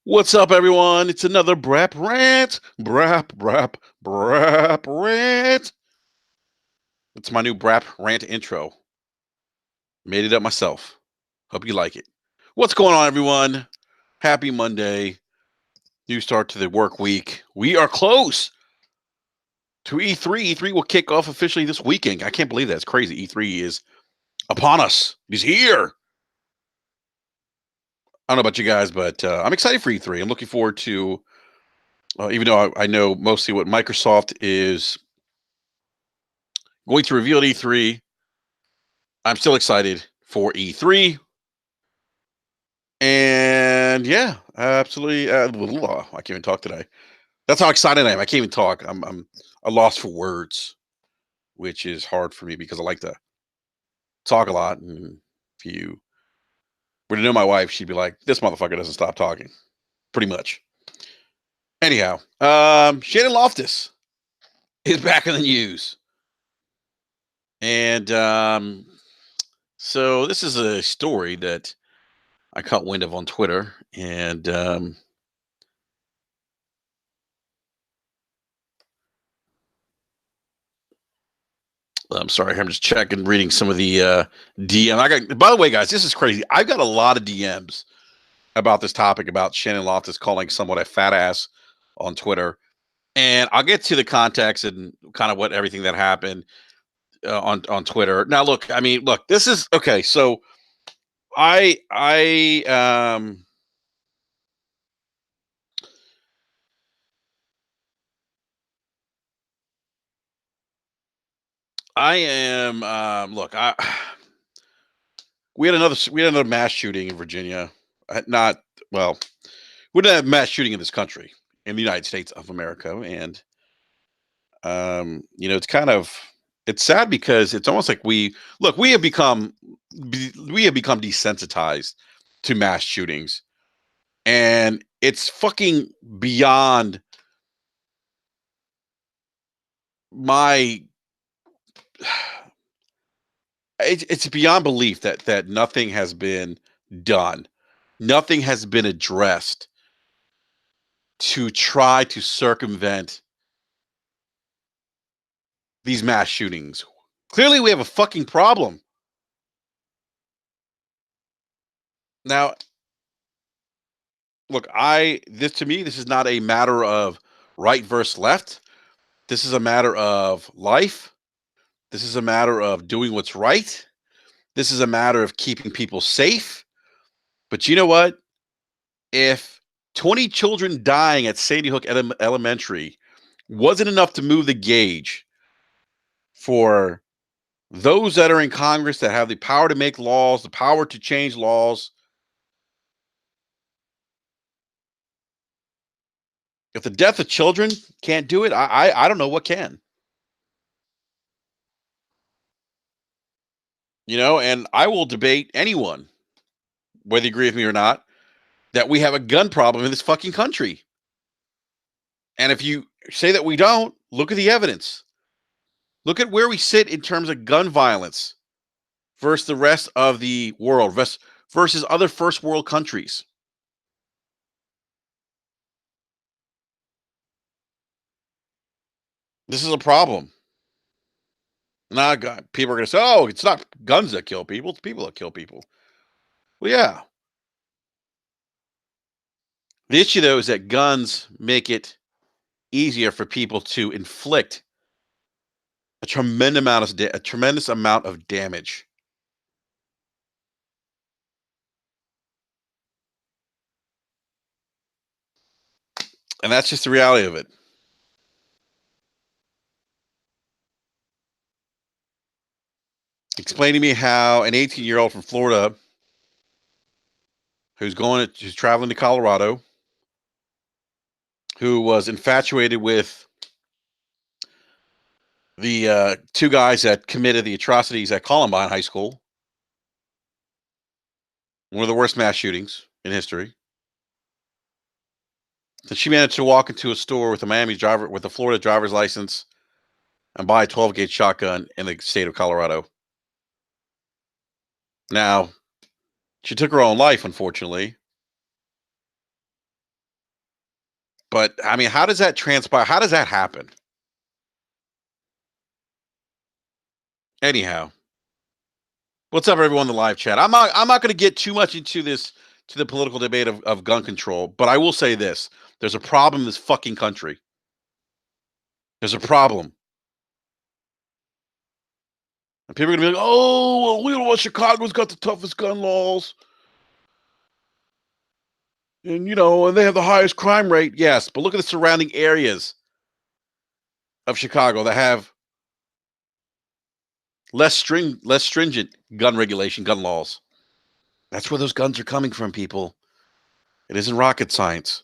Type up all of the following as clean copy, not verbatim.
What's up, everyone? It's another Brap Rant. Brap Rant. It's my new Brap Rant intro. Made it up myself. Hope you like it. What's going on, everyone? Happy Monday. New start to the work week. We are close to E3. E3 will kick off officially this weekend. I can't believe that. It's crazy. E3 is upon us. He's here. I don't know about you guys, but I'm excited for E3. I'm looking forward to, even though I know mostly what Microsoft is going to reveal at E3. I'm still excited for E3. And yeah, absolutely. I can't even talk today. That's how excited I am. I can't even talk. I'm a loss for words, which is hard for me because I like to talk a lot. And if you were to know my wife, she'd be like, "This motherfucker doesn't stop talking." Pretty much. Anyhow, Shannon Loftis is back in the news, and so this is a story that I caught wind of on Twitter, and I'm sorry, I'm just checking, reading some of the DM. I got. By the way, guys, this is crazy. I've got a lot of DMs about this topic about Shannon Loftis calling someone a fat ass on Twitter, and I'll get to the context and kind of what everything that happened on Twitter. Now, look, I mean, look, this is okay. So I I am look, I we had another mass shooting in Virginia. Not well, we didn't have mass shooting in this country, in the United States of America, and it's kind of it's sad because it's almost like we have become desensitized to mass shootings, and it's fucking beyond my it's beyond belief that nothing has been done, nothing has been addressed to try to circumvent these mass shootings. Clearly, we have a fucking problem. Now, look, I this to me, this is not a matter of right versus left. This is a matter of life. This is a matter of doing what's right. This is a matter of keeping people safe. But you know what? If 20 children dying at Sandy Hook Elementary wasn't enough to move the gauge for those that are in Congress that have the power to make laws, the power to change laws, if the death of children can't do it, I don't know what can. And I will debate anyone, whether you agree with me or not, that we have a gun problem in this fucking country. And if you say that we don't, look at the evidence. Look at where we sit in terms of gun violence versus the rest of the world, versus other first world countries. This is a problem. Now, people are going to say, "Oh, it's not guns that kill people; it's people that kill people." Well, yeah. The issue, though, is that guns make it easier for people to inflict a tremendous amount of damage. And that's just the reality of it. Explain to me how an 18-year-old from Florida who's traveling to Colorado, who was infatuated with the two guys that committed the atrocities at Columbine High School, one of the worst mass shootings in history. That she managed to walk into a store with a Florida driver's license and buy a 12 gauge shotgun in the state of Colorado. Now, she took her own life, unfortunately, But I mean, how does that transpire? How does that happen? Anyhow, what's up, everyone in the live chat? I'm not going to get too much into this to the political debate of gun control, but I will say this: there's a problem in this fucking country. There's a problem. And people are gonna be like, "Oh, well, we don't know what Chicago's got the toughest gun laws, and and they have the highest crime rate." Yes, but look at the surrounding areas of Chicago that have less stringent gun regulation, gun laws. That's where those guns are coming from, people. It isn't rocket science.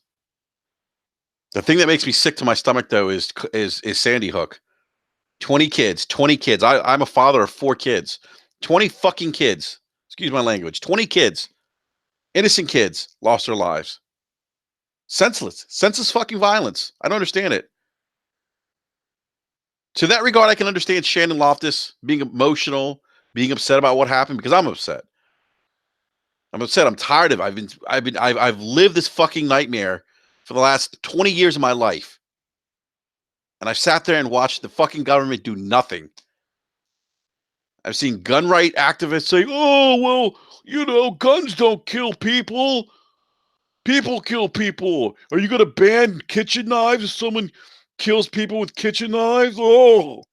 The thing that makes me sick to my stomach, though, is Sandy Hook. 20 kids, 20 kids. I'm a father of 4 kids. 20 fucking kids. Excuse my language. 20 kids, innocent kids, lost their lives. Senseless fucking violence. I don't understand it. To that regard, I can understand Shannon Loftis being emotional, being upset about what happened because I'm upset. I'm upset. I'm tired of it. I've lived this fucking nightmare for the last 20 years of my life. And I've sat there and watched the fucking government do nothing. I've seen gun right activists say, "Oh, well, guns don't kill people. People kill people. Are you going to ban kitchen knives if someone kills people with kitchen knives?" Oh,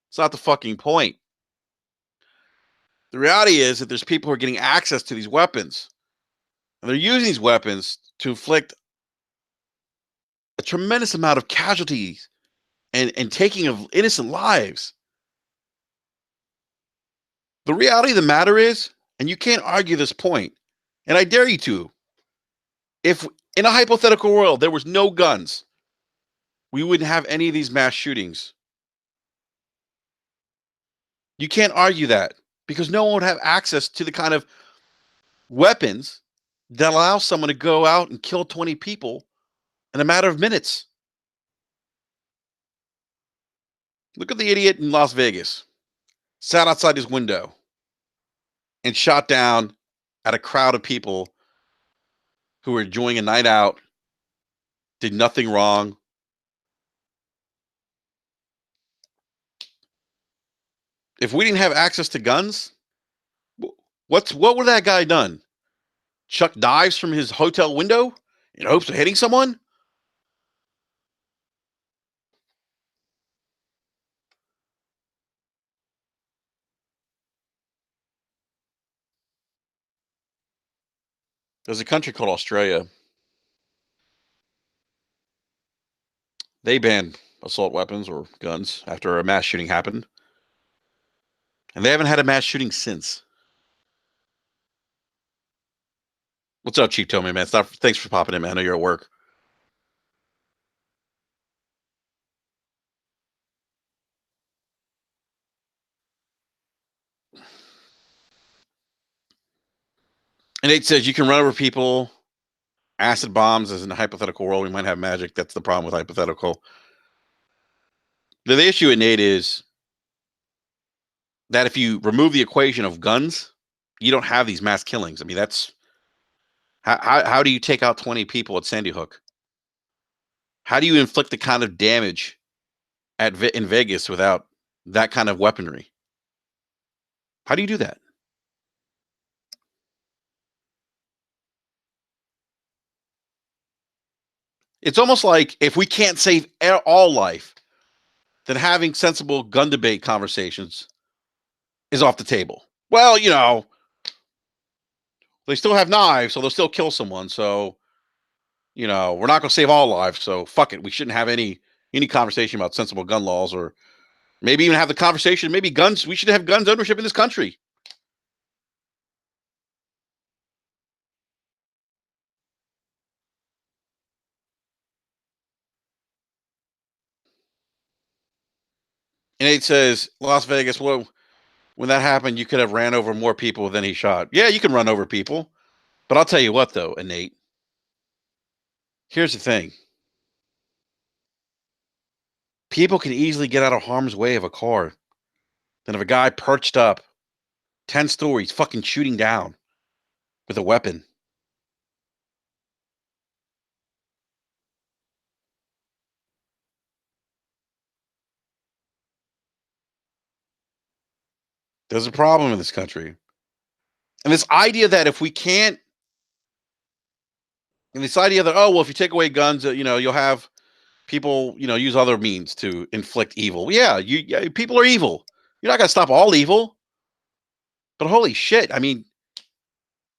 it's not the fucking point. The reality is that there's people who are getting access to these weapons, and they're using these weapons to inflict a tremendous amount of casualties and taking of innocent lives. The reality of the matter is, and you can't argue this point, and I dare you to, if in a hypothetical world there was no guns, we wouldn't have any of these mass shootings. You can't argue that because no one would have access to the kind of weapons that allow someone to go out and kill 20 people in a matter of minutes. Look at the idiot in Las Vegas. Sat outside his window and shot down at a crowd of people who were enjoying a night out, did nothing wrong. If we didn't have access to guns, what would that guy done? Chuck dives from his hotel window in hopes of hitting someone? There's a country called Australia. They banned assault weapons or guns after a mass shooting happened. And they haven't had a mass shooting since. What's up, Chief Tommy, man? Thanks for popping in, man. I know you're at work. And Nate says you can run over people. Acid bombs, as in a hypothetical world, we might have magic. That's the problem with hypothetical. The issue with Nate is that if you remove the equation of guns, you don't have these mass killings. I mean, that's how do you take out 20 people at Sandy Hook? How do you inflict the kind of damage in Vegas without that kind of weaponry? How do you do that? It's almost like if we can't save all life, then having sensible gun debate conversations is off the table. Well, they still have knives, so they'll still kill someone. So, we're not going to save all lives. So, fuck it. We shouldn't have any conversation about sensible gun laws, or maybe even have the conversation. Maybe guns. We should have guns ownership in this country. And it says Las Vegas. Well, when that happened, you could have ran over more people than he shot. Yeah, you can run over people, but I'll tell you what, though, Nate. Here's the thing: people can easily get out of harm's way of a car than if a guy perched up 10 stories, fucking shooting down with a weapon. There's a problem in this country. And this idea that if we can't, and this idea that, oh, well, if you take away guns, you'll have people, use other means to inflict evil. Yeah, yeah, people are evil. You're not going to stop all evil, but holy shit. I mean,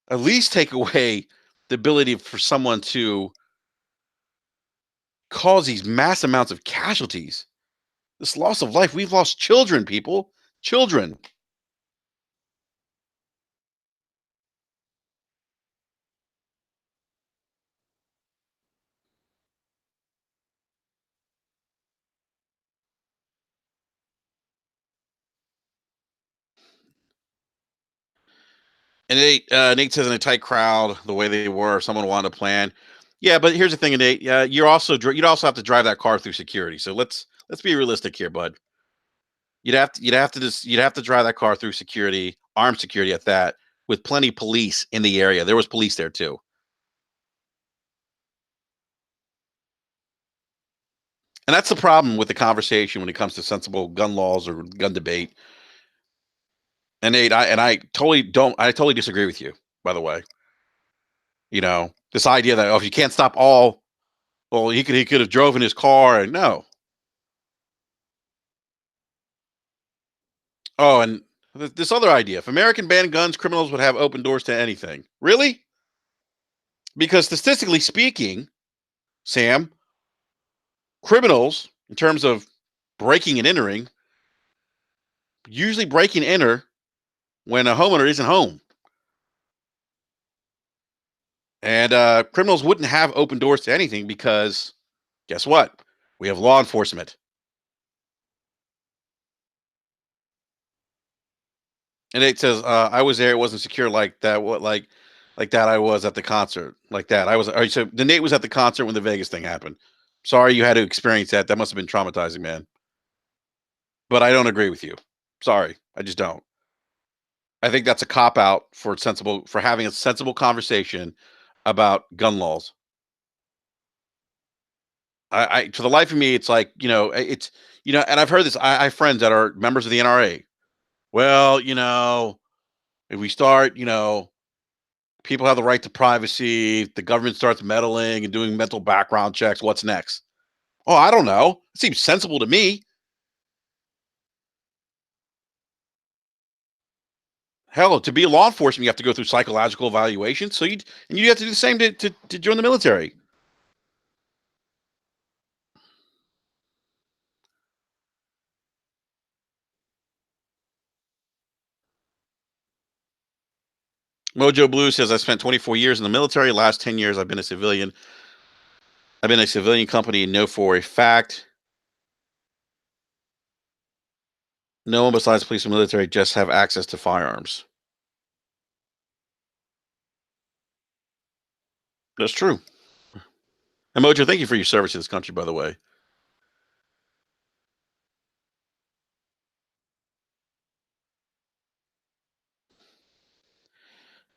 at least take away the ability for someone to cause these mass amounts of casualties. This loss of life, we've lost children, people, children. And Nate says in a tight crowd, the way they were, someone wanted to plan. Yeah, but here's the thing, Nate. Yeah, you'd also have to drive that car through security. So let's be realistic here, bud. You'd have to drive that car through security, armed security at that, with plenty of police in the area. There was police there too. And that's the problem with the conversation when it comes to sensible gun laws or gun debate. And Nate, I totally disagree with you, by the way. This idea that, oh, if you can't stop all, well, he could have drove in his car, and no. Oh, and this other idea: if American banned guns, criminals would have open doors to anything. Really? Because statistically speaking, Sam, criminals, in terms of breaking and entering, usually break and enter when a homeowner isn't home. And criminals wouldn't have open doors to anything because guess what? We have law enforcement. And it says, I was there. It wasn't secure like that. What, like that? I was at the concert. Like that. I was. All right, so the Nate was at the concert when the Vegas thing happened. Sorry you had to experience that. That must have been traumatizing, man. But I don't agree with you. Sorry. I just don't. I think that's a cop out for having a sensible conversation about gun laws. For the life of me, it's like, and I've heard this. I have friends that are members of the NRA. Well, if we start, people have the right to privacy. The government starts meddling and doing mental background checks. What's next? Oh, I don't know. It seems sensible to me. Hell, to be a law enforcement, you have to go through psychological evaluation. You have to do the same to join the military. Mojo Blue says, I spent 24 years in the military. Last 10 years, I've been a civilian. I've been a civilian company and know for a fact no one besides police and military just have access to firearms. That's true. And Mojo, thank you for your service to this country, by the way.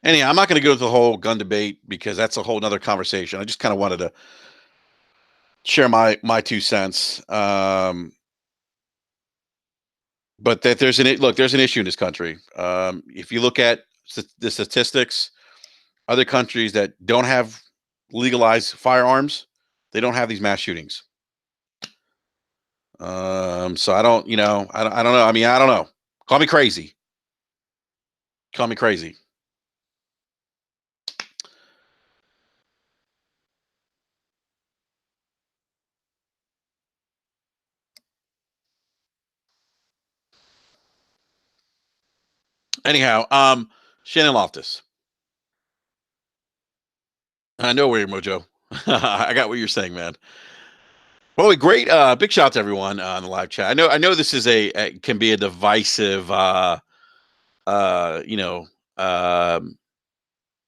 Anyhow, I'm not going to go to the whole gun debate because that's a whole nother conversation. I just kind of wanted to share my 2 cents. But that there's an issue in this country. If you look at the statistics, other countries that don't have legalized firearms, they don't have these mass shootings. So I don't know. I mean, I don't know. Call me crazy. Call me crazy. Anyhow, Shannon Loftis. I know where you're, Mojo. I got what you're saying, man. Well, great. Big shout out to everyone on the live chat. I know this is can be a divisive, uh, you know, um,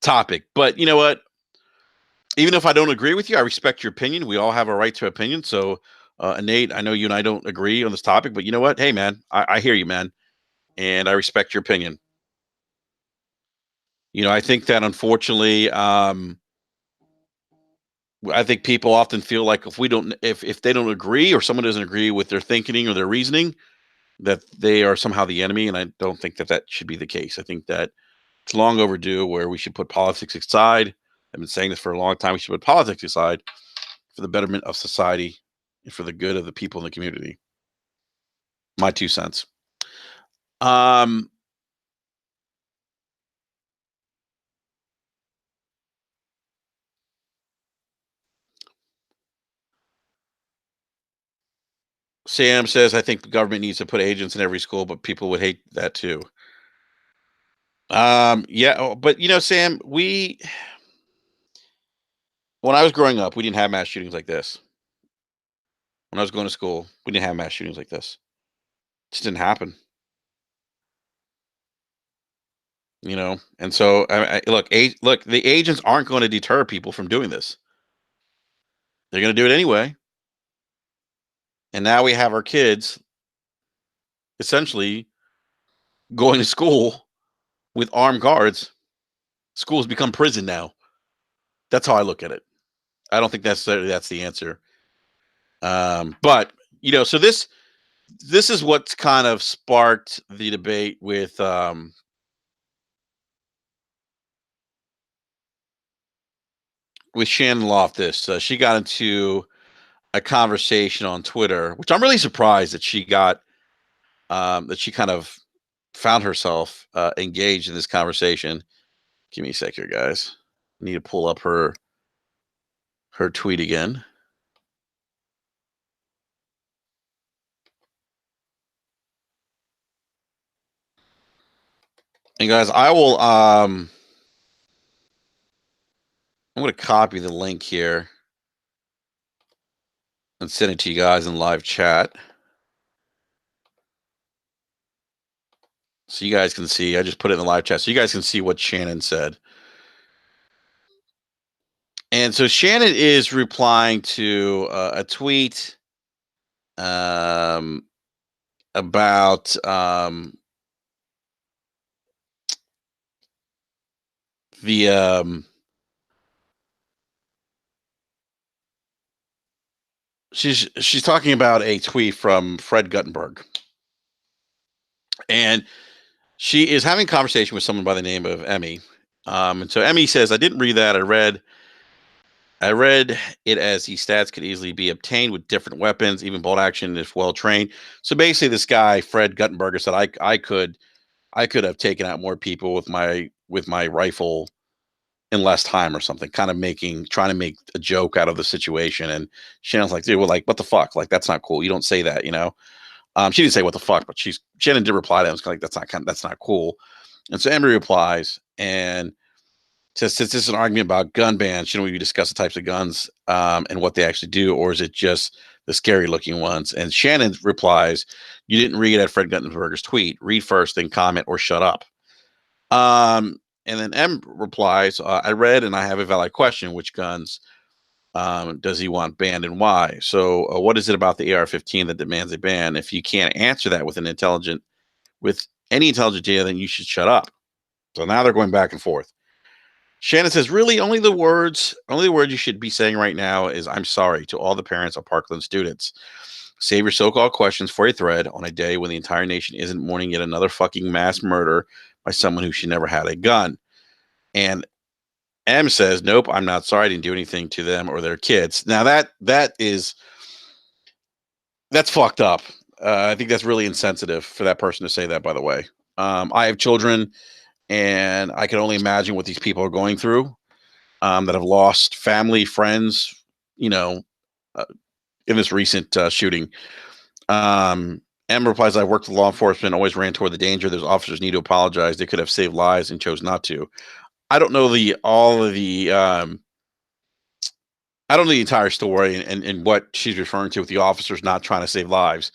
topic, but you know what? Even if I don't agree with you, I respect your opinion. We all have a right to opinion. So, Nate, I know you and I don't agree on this topic, but you know what? Hey, man, I hear you, man, and I respect your opinion. I think that unfortunately, I think people often feel like if they don't agree or someone doesn't agree with their thinking or their reasoning, that they are somehow the enemy, and I don't think that that should be the case. I think that it's long overdue where we should put politics aside. I've been saying this for a long time. We should put politics aside for the betterment of society and for the good of the people in the community. My 2 cents. Um, Sam says, I think the government needs to put agents in every school, but people would hate that too. Yeah, but Sam, when I was growing up, we didn't have mass shootings like this. When I was going to school, we didn't have mass shootings like this. It just didn't happen. And so look, the agents aren't going to deter people from doing this. They're going to do it anyway. And now we have our kids essentially going to school with armed guards. Schools become prison now. That's how I look at it. I don't think necessarily that's the answer. But so this is what's kind of sparked the debate with Shannon Loftis. She got into a conversation on Twitter, which I'm really surprised that she got that she kind of found herself engaged in this conversation. Give me a sec here, guys. I need to pull up her tweet again. And guys, I'm going to copy the link here and send it to you guys in live chat. So you guys can see. I just put it in the live chat so you guys can see what Shannon said. And so Shannon is replying to a tweet about the she's talking about a tweet from Fred Guttenberg, and she is having a conversation with someone by the name of Emmy. And so Emmy says, "I didn't read that. I read it as these stats could easily be obtained with different weapons, even bolt action if well trained." So basically, this guy Fred Guttenberger said, I could have taken out more people with my rifle in less time or something, kind of trying to make a joke out of the situation. And Shannon's like, dude, well, like, what the fuck? Like, that's not cool. You don't say that, She didn't say what the fuck, but Shannon did reply to him. It's kind of like, that's not cool. And so Emery replies and says, since this is an argument about gun bans, shouldn't we discuss the types of guns and what they actually do, or is it just the scary looking ones? And Shannon replies, you didn't read at Fred Guttenberger's tweet. Read first, then comment, or shut up. And then M replies, I read and I have a valid question. Which guns does he want banned and why? So what is it about the AR-15 that demands a ban? If you can't answer that with any intelligent data, then you should shut up. So now they're going back and forth. Shannon says, really, only the words you should be saying right now is I'm sorry to all the parents of Parkland students. Save your so-called questions for a thread on a day when the entire nation isn't mourning yet another fucking mass murder by someone who should never had a gun. And M says, nope, I'm not sorry. I didn't do anything to them or their kids. Now that's fucked up. I think that's really insensitive for that person to say that, by the way. I have children and I can only imagine what these people are going through that have lost family, friends, in this recent shooting. M replies, I worked with law enforcement, always ran toward the danger. Those officers need to apologize. They could have saved lives and chose not to. I don't know the entire story and what she's referring to with the officers not trying to save lives.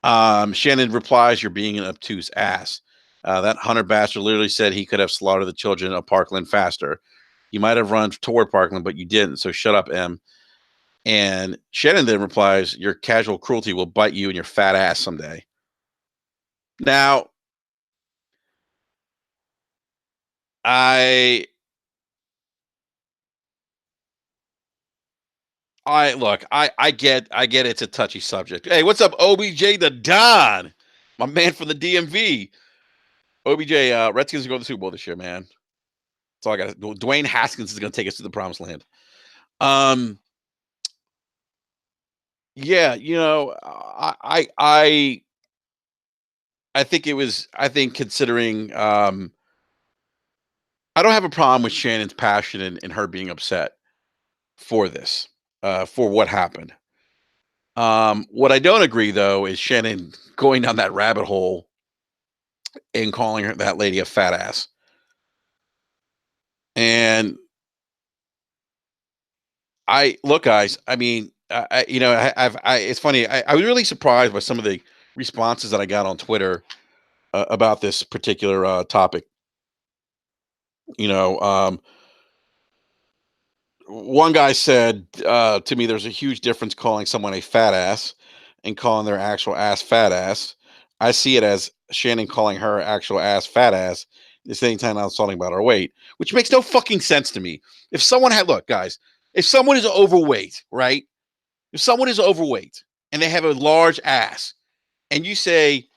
Shannon replies, you're being an obtuse ass. That Hunter bastard literally said he could have slaughtered the children of Parkland faster. You might have run toward Parkland, but you didn't. So shut up, M. And Shannon then replies, your casual cruelty will bite you in your fat ass someday. Now, I look, I get it's a touchy subject. Hey, what's up, OBJ the Don? My man from the DMV. OBJ, Redskins are going to the Super Bowl this year, man. That's all I got. Dwayne Haskins is going to take us to the promised land. Um, yeah, I think it was. I think considering, I don't have a problem with Shannon's passion and her being upset for this, for what happened. What I don't agree though is Shannon going down that rabbit hole and calling that lady a fat ass. And I look, guys. I mean, it's funny. I was really surprised by some of the responses that I got on Twitter about this particular topic. You know, one guy said to me, "There's a huge difference calling someone a fat ass and calling their actual ass fat ass. I see it as Shannon calling her actual ass fat ass the same time I'm talking about her weight, which makes no fucking sense to me. If someone had look, guys, if someone is overweight, right? If someone is overweight and they have a large ass, and you say,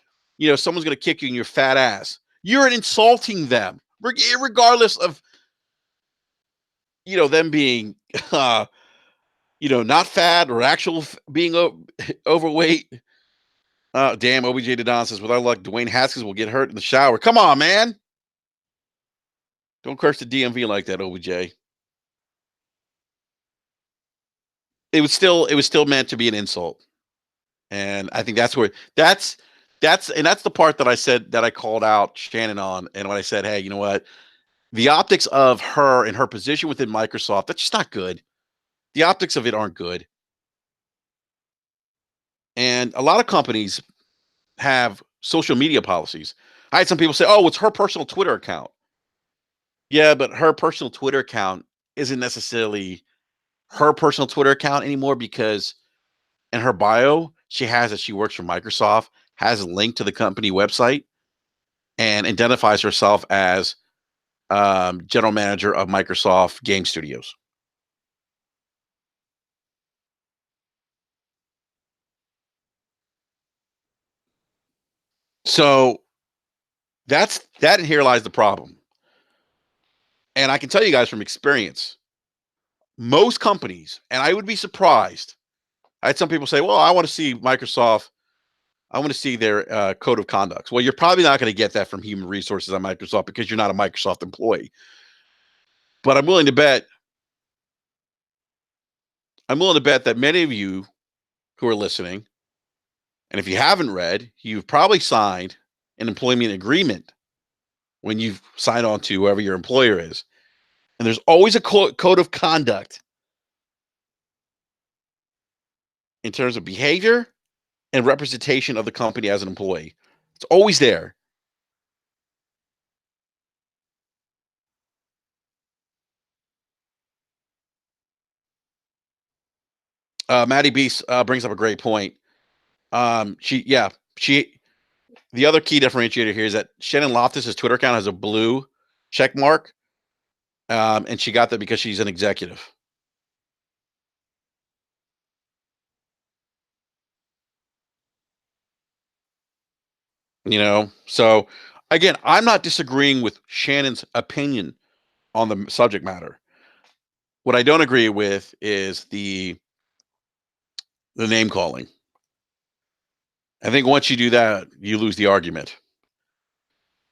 someone's going to kick you in your fat ass, you're insulting them, regardless of them being not fat or actual being overweight. Damn, OBJ Dedon says, with our luck, Dwayne Haskins will get hurt in the shower. Come on, man. Don't curse the DMV like that, OBJ. It was still meant to be an insult. And I think that's the part that I said that I called out Shannon on. And when I said, hey, you know what? The optics of her and her position within Microsoft, that's just not good. The optics of it aren't good. And a lot of companies have social media policies. I had some people say, oh, it's her personal Twitter account. Yeah, but her personal Twitter account isn't necessarily her personal Twitter account anymore because in her bio, she has that she works for Microsoft, has a link to the company website, and identifies herself as general manager of Microsoft Game Studios. So that and here lies the problem. And I can tell you guys from experience, most companies, and I would be surprised. I had some people say, "Well, I want to see Microsoft. I want to see their code of conduct." Well, you're probably not going to get that from human resources at Microsoft because you're not a Microsoft employee. But I'm willing to bet that many of you who are listening, and if you haven't read, you've probably signed an employment agreement when you've signed on to whoever your employer is. And there's always a code of conduct in terms of behavior and representation of the company as an employee. It's always there. Maddie Beast brings up a great point. She. The other key differentiator here is that Shannon Loftis' Twitter account has a blue check mark, and she got that because she's an executive. So again, I'm not disagreeing with Shannon's opinion on the subject matter. What I don't agree with is the name calling. I think once you do that, you lose the argument.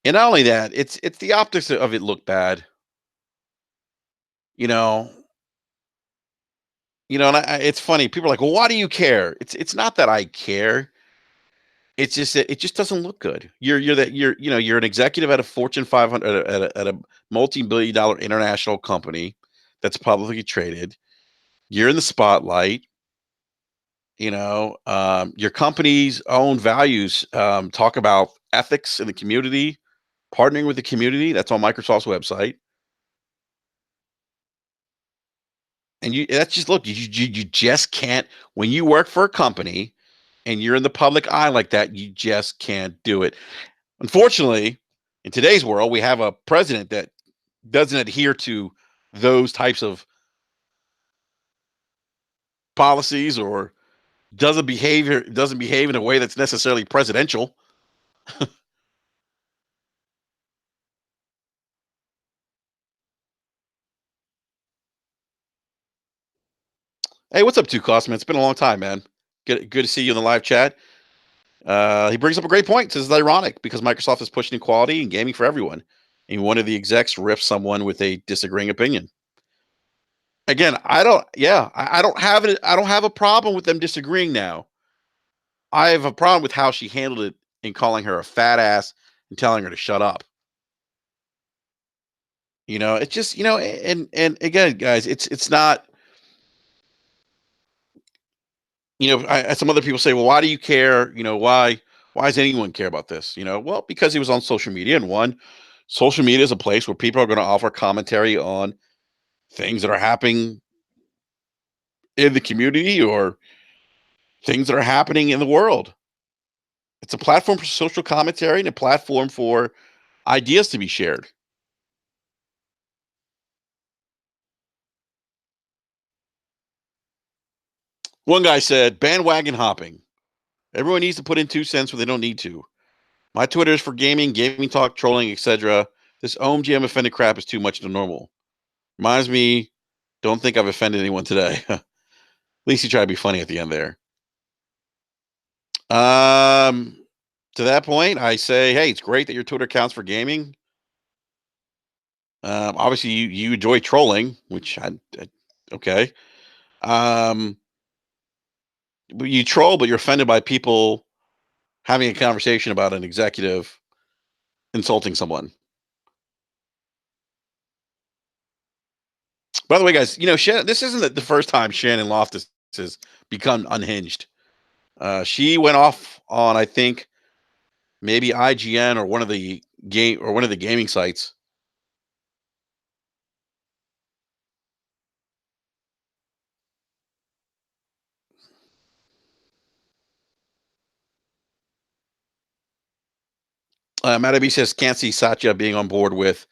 And not only that, it's the optics of it look bad. You know, and it's funny. People are like, "Well, why do you care?" It's not that I care. It's just that it just doesn't look good. You're an executive at a Fortune 500 at a multi-billion dollar international company that's publicly traded. You're in the spotlight. Your company's own values talk about ethics in the community, partnering with the community. That's on Microsoft's website. And that's just look, you just can't when you work for a company and you're in the public eye like that, you just can't do it. Unfortunately, in today's world, we have a president that doesn't adhere to those types of policies or doesn't behave in a way that's necessarily presidential. Hey, what's up, Two Cost, man? It's been a long time, man. Good to see you in the live chat. He brings up a great point. Says it's ironic because Microsoft is pushing equality and gaming for everyone. And one of the execs riffs someone with a disagreeing opinion. Again, I don't. Yeah, I don't have it. I don't have a problem with them disagreeing now. I have a problem with how she handled it in calling her a fat ass and telling her to shut up. It's just and again, guys, it's not. Some other people say, well, why do you care? Why does anyone care about this? Well, because he was on social media, and one, social media is a place where people are going to offer commentary on things that are happening in the community or things that are happening in the world. It's a platform for social commentary and a platform for ideas to be shared. One guy said, bandwagon hopping. Everyone needs to put in 2 cents when they don't need to. My Twitter is for gaming, gaming talk, trolling, etc. This OMGM offended crap is too much to normal. Reminds me, don't think I've offended anyone today. At least you try to be funny at the end there. Um, to that point, I say, hey, it's great that your Twitter counts for gaming. Obviously, you enjoy trolling, which I okay. Um, you troll, but you're offended by people having a conversation about an executive insulting someone. By the way, guys, this isn't the first time Shannon Loftis has become unhinged. She went off on, I think, maybe IGN or one of the gaming sites. Matabi says can't see Satya being on board with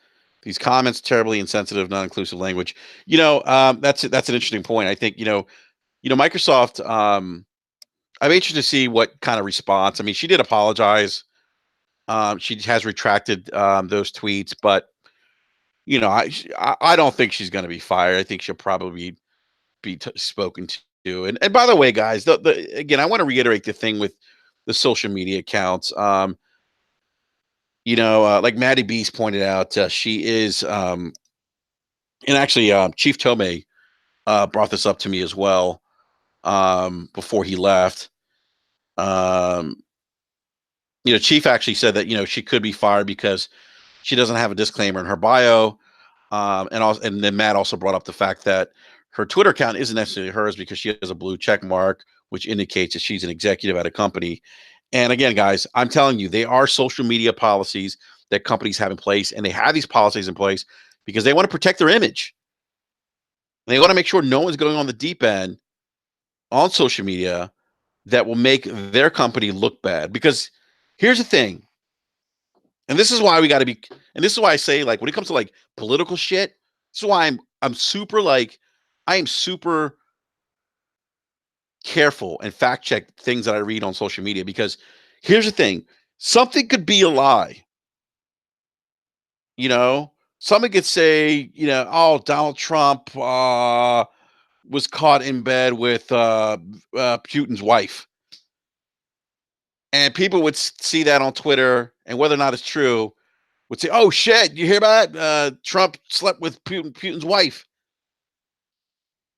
these comments. Terribly insensitive, non-inclusive language. That's an interesting point. I think Microsoft. I'm interested to see what kind of response. I mean, she did apologize. She has retracted those tweets, but I don't think she's going to be fired. I think she'll probably be spoken to. And by the way, guys, again, I want to reiterate the thing with the social media accounts. Like Maddie Beast pointed out, she is, and actually, Chief Tomei brought this up to me as well before he left. Um, Chief actually said that she could be fired because she doesn't have a disclaimer in her bio. And then Matt also brought up the fact that her Twitter account isn't necessarily hers because she has a blue check mark, which indicates that she's an executive at a company. And again, guys, I'm telling you, they are social media policies that companies have in place, and they have these policies in place because they want to protect their image. And they want to make sure no one's going on the deep end on social media that will make their company look bad. Because here's the thing, and this is why we got to be, and this is why I say, like, when it comes to like political shit, this is why I'm super like, I am super careful and fact check things that I read on social media because here's the thing, something could be a lie. You know, Somebody could say, oh, Donald Trump was caught in bed with Putin's wife. And people would see that on Twitter, and whether or not it's true, would say, "Oh shit, you hear about Trump slept with Putin's wife,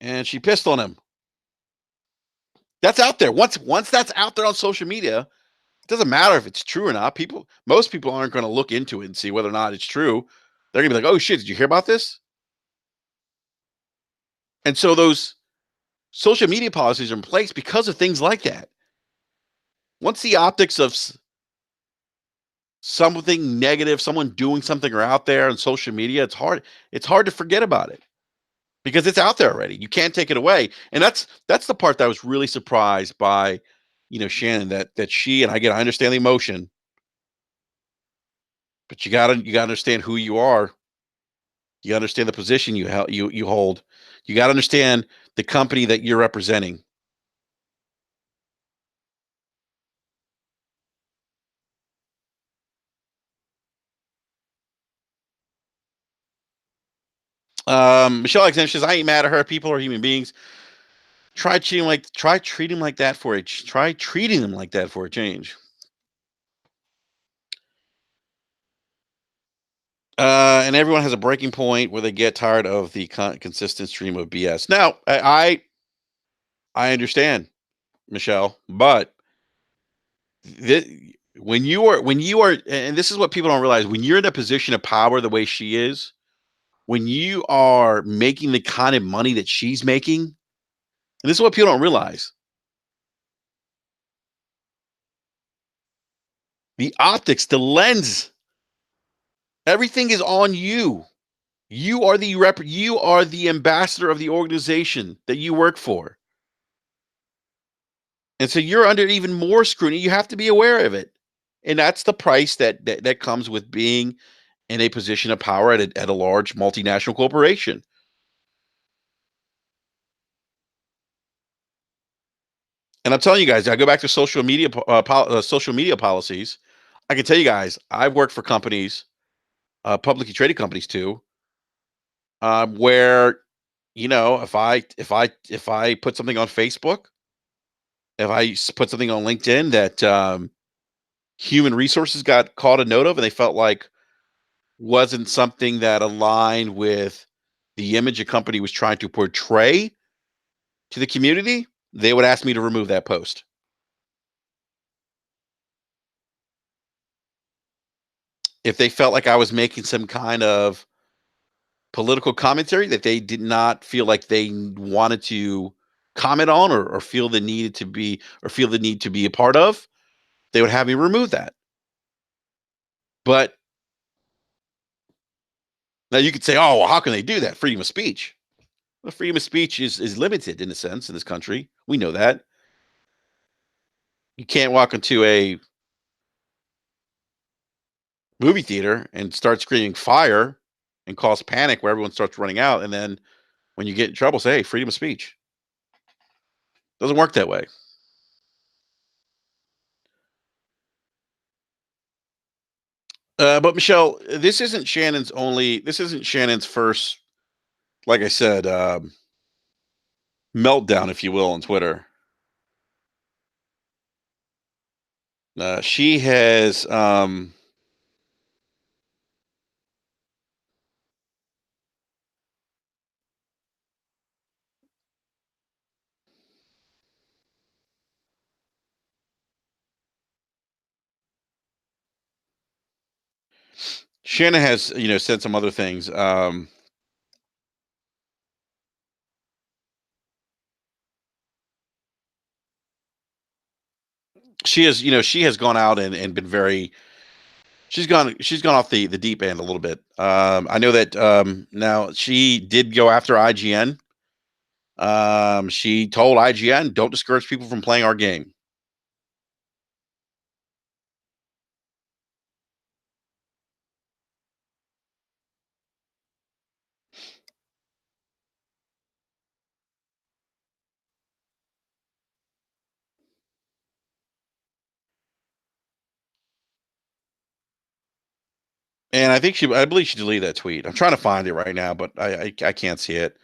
and she pissed on him." That's out there. Once that's out there on social media, it doesn't matter if it's true or not. Most people aren't going to look into it and see whether or not it's true. They're going to be like, "Oh shit, did you hear about this?" And so those social media policies are in place because of things like that. Once the optics of something negative, someone doing something or out there on social media, it's hard to forget about it because it's out there already. You can't take it away. And that's the part that I was really surprised by, Shannon, that she, and I understand the emotion, but you gotta understand who you are. You understand the position you hold. You gotta understand the company that you're representing. Michelle Alexander says, "I ain't mad at her. People are human beings. Try treating like that for try treating them like that for a change." And everyone has a breaking point where they get tired of the consistent stream of BS. Now, I understand, Michelle, but when you are, and this is what people don't realize, when you're in a position of power the way she is, when you are making the kind of money that she's making, and this is what people don't realize, the optics, the lens, everything is on you. You are the ambassador of the organization that you work for. And so you're under even more scrutiny. You have to be aware of it. And that's the price that comes with being in a position of power at a large multinational corporation. And I'm telling you guys, I go back to social media policies. I can tell you guys, I've worked for companies, publicly traded companies too, where if I put something on Facebook, if I put something on LinkedIn that human resources got caught a note of, and they felt like wasn't something that aligned with the image a company was trying to portray to the community, they would ask me to remove that post. If they felt like I was making some kind of political commentary that they did not feel like they wanted to comment on, or feel the need to be a part of, they would have me remove that. But now you could say, oh, well, how can they do that? Freedom of speech. Well, freedom of speech is limited in a sense in this country. We know that. You can't walk into a movie theater and start screaming fire and cause panic where everyone starts running out. And then when you get in trouble, say, hey, freedom of speech. Doesn't work that way. But Michelle, this isn't Shannon's first, like I said, meltdown, if you will, on Twitter. She has, Shannon has, said some other things. She has gone out and been very, she's gone off the deep end a little bit. I know that now she did go after IGN. She told IGN, don't discourage people from playing our game. And I believe she deleted that tweet. I'm trying to find it right now, but I can't see it.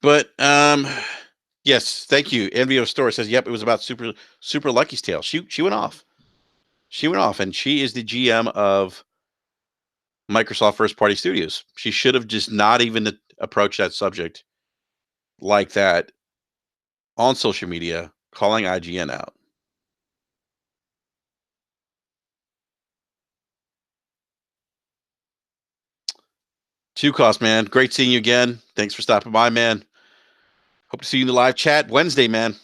But yes, thank you. NVO Store says, yep, it was about Super Lucky's Tale. She went off. She went off, and she is the GM of Microsoft First Party Studios. She should have just not even approached that subject like that on social media, calling IGN out. Two cost, man. Great seeing you again. Thanks for stopping by, man. Hope to see you in the live chat Wednesday, man.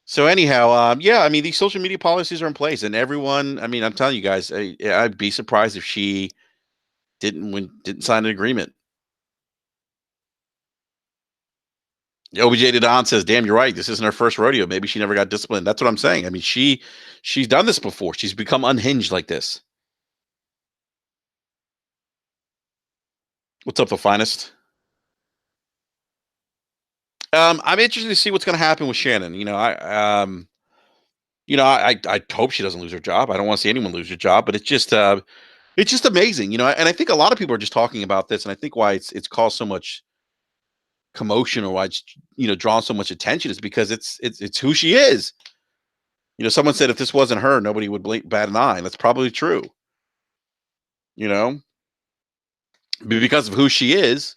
So anyhow, yeah, I mean, these social media policies are in place, and everyone. I mean, I'm telling you guys, I'd be surprised if she didn't sign an agreement. OBJ Don says, "Damn, you're right. This isn't her first rodeo. Maybe she never got disciplined." That's what I'm saying. I mean, she's done this before. She's become unhinged like this. What's up, the finest? I'm interested to see what's going to happen with Shannon. I hope she doesn't lose her job. I don't want to see anyone lose their job, but it's just amazing, And I think a lot of people are just talking about this, and I think why it's caused so much commotion, or why it's drawn so much attention, is because it's who she is. Someone said if this wasn't her, nobody would blink bat an eye. And that's probably true. You know, because of who she is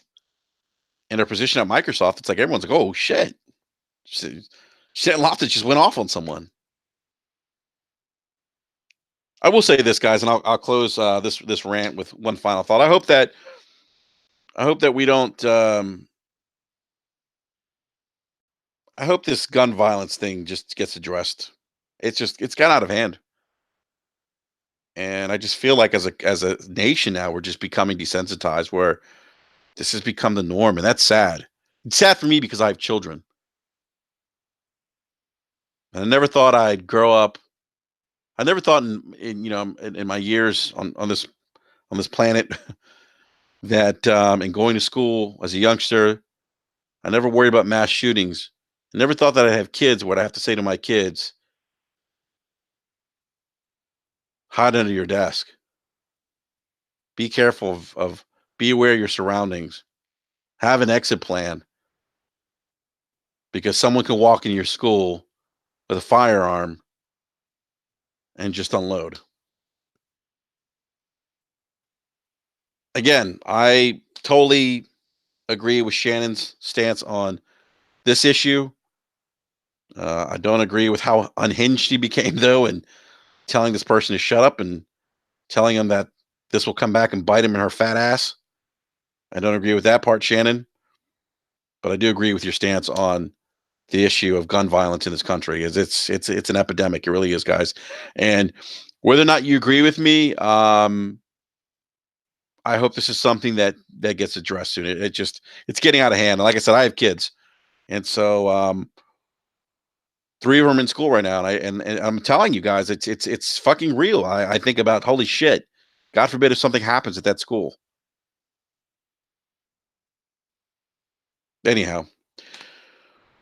and her position at Microsoft, it's like everyone's like, oh shit, Shannon Loftis just went off on someone. I will say this, guys, and I'll close this rant with one final thought. I hope that we don't. I hope this gun violence thing just gets addressed. It's got out of hand, and I just feel like as a nation now we're just becoming desensitized, where this has become the norm, and that's sad. It's sad for me because I have children, and I never thought I'd grow up. I never thought in my years on this planet that in going to school as a youngster, I never worried about mass shootings. I never thought that I'd have kids where I have to say to my kids, hide under your desk. Be careful be aware of your surroundings. Have an exit plan, because someone can walk in your school with a firearm and just unload. Again, I totally agree with Shannon's stance on this issue. I don't agree with how unhinged he became, though, and telling this person to shut up and telling him that this will come back and bite him in her fat ass. I don't agree with that part, Shannon, but I do agree with your stance on the issue of gun violence in this country. Is it's an epidemic. It really is, guys. And whether or not you agree with me, I hope this is something that gets addressed soon. It's getting out of hand. And like I said, I have kids, and so three of them are in school right now, and I'm telling you guys, it's fucking real. I think about, holy shit, God forbid if something happens at that school. Anyhow,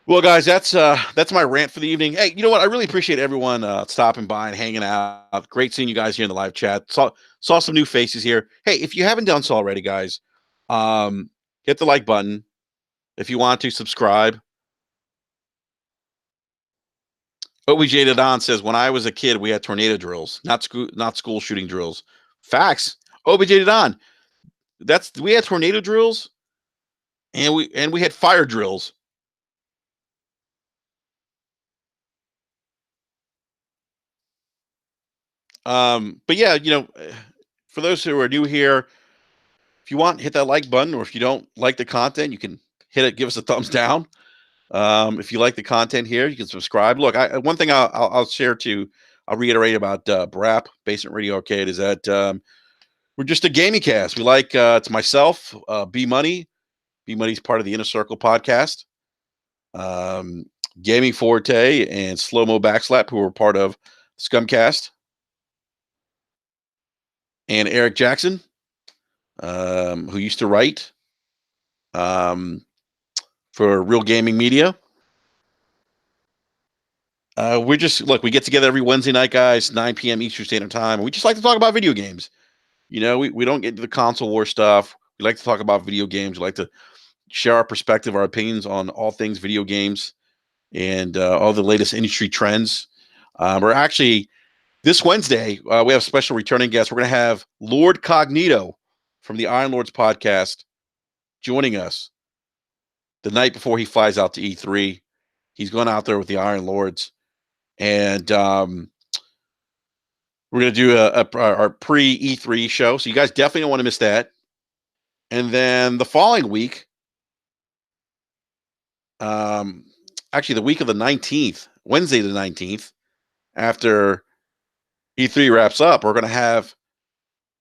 well, guys, that's my rant for the evening. Hey, you know what? I really appreciate everyone stopping by and hanging out. Great seeing you guys here in the live chat. Saw some new faces here. Hey, if you haven't done so already, guys, hit the like button. If you want to subscribe. OBJ Don says, when I was a kid, we had tornado drills, not school shooting drills. Facts. OBJ Don, we had tornado drills, and we had fire drills. But yeah, for those who are new here, if you want, hit that like button, or if you don't like the content, you can hit it, give us a thumbs down. If you like the content here, you can subscribe. Look, one thing I'll share too, I'll reiterate about BRAP, Basement Radio Arcade, is that we're just a gaming cast. We like, it's myself, B Money. B Money's part of the Inner Circle podcast. Gaming Forte and Slow Mo Backslap, who are part of Scumcast. And Eric Jackson, who used to write for Real Gaming Media. We get together every Wednesday night, guys, 9 p.m. Eastern Standard Time, and we just like to talk about video games. We don't get into the console war stuff. We like to talk about video games. We like to share our perspective, our opinions on all things video games, and all the latest industry trends. We're actually, this Wednesday, we have a special returning guest. We're going to have Lord Cognito from the Iron Lords podcast joining us the night before he flies out to E3. He's going out there with the Iron Lords, and we're going to do our pre E3 show. So you guys definitely don't want to miss that. And then the following week, actually the week of the 19th, Wednesday the 19th, after E3 wraps up, we're going to have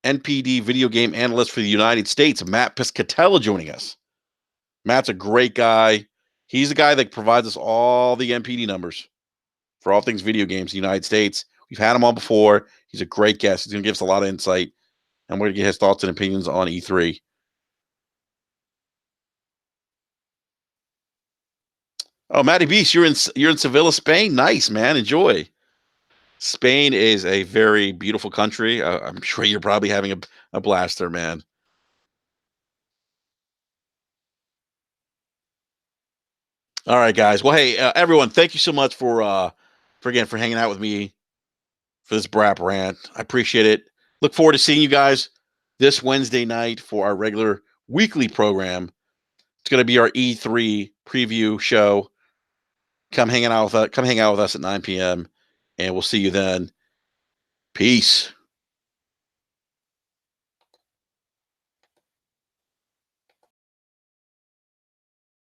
NPD video game analyst for the United States, Matt Piscatella, joining us. Matt's a great guy. He's the guy that provides us all the NPD numbers for all things video games in the United States. We've had him on before. He's a great guest. He's going to give us a lot of insight, and we're going to get his thoughts and opinions on E3. Oh, Matty Beast, you're in Sevilla, Spain. Nice, man. Enjoy. Spain is a very beautiful country. I'm sure you're probably having a blast there, man. All right, guys. Well, hey, everyone, thank you so much for again for hanging out with me for this Brap rant. I appreciate it. Look forward to seeing you guys this Wednesday night for our regular weekly program. It's going to be our E3 preview show. Come hang out with us at 9 p.m. and we'll see you then. Peace.